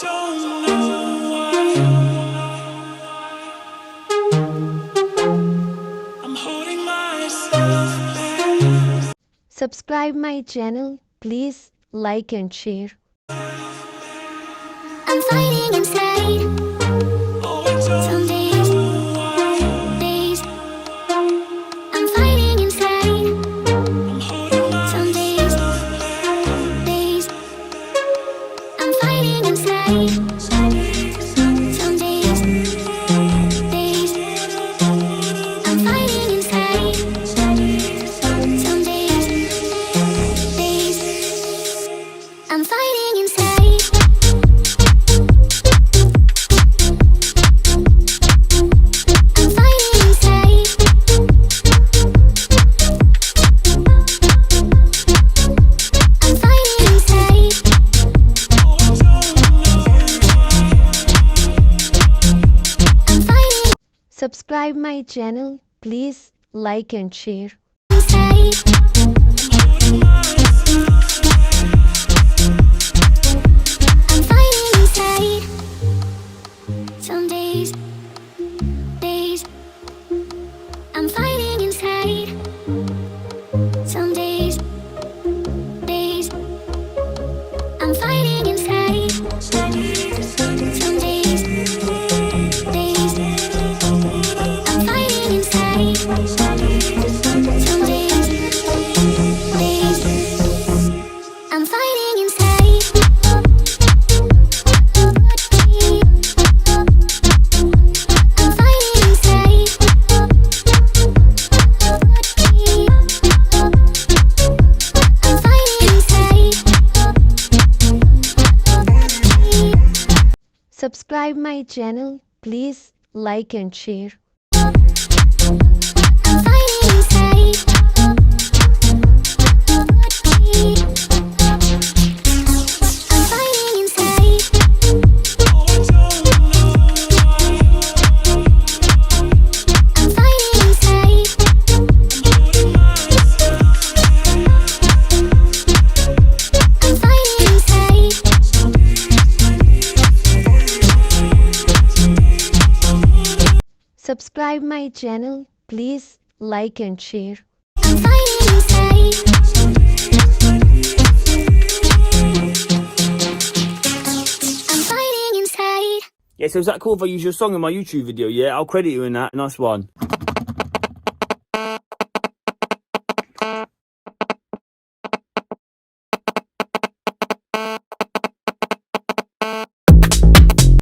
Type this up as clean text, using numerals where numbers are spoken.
don't know why I'm holding myself back. Subscribe my channel, please like and share. I'm fighting inside. Oh, I don't Some days, know why days. I'm fighting inside. I'm holding Some days, myself back. days. I'm fighting inside. Some days, days. I'm fighting inside. Some days, days. I'm fighting inside. I'm fighting inside. I'm fighting inside. Oh, I don't know why I'm fighting Subscribe my channel, please like and share. inside. I'm fighting inside. Some days, days. I'm fighting inside. Some days, days. I'm fighting inside. Some days, days. I'm fighting inside. Some days, days. I'm fighting inside. I'm fighting inside. I'm fighting inside. Subscribe my channel, please like and share. I'm fighting inside. I'm fighting inside. Oh, I don't know why I'm fighting inside. I'm holding myself back. I'm fighting inside. Subscribe my channel, please like and share. I'm fighting inside. I'm fighting inside. Yeah, so is that cool if I use your song in my YouTube video? Yeah, I'll credit you in that. Nice one.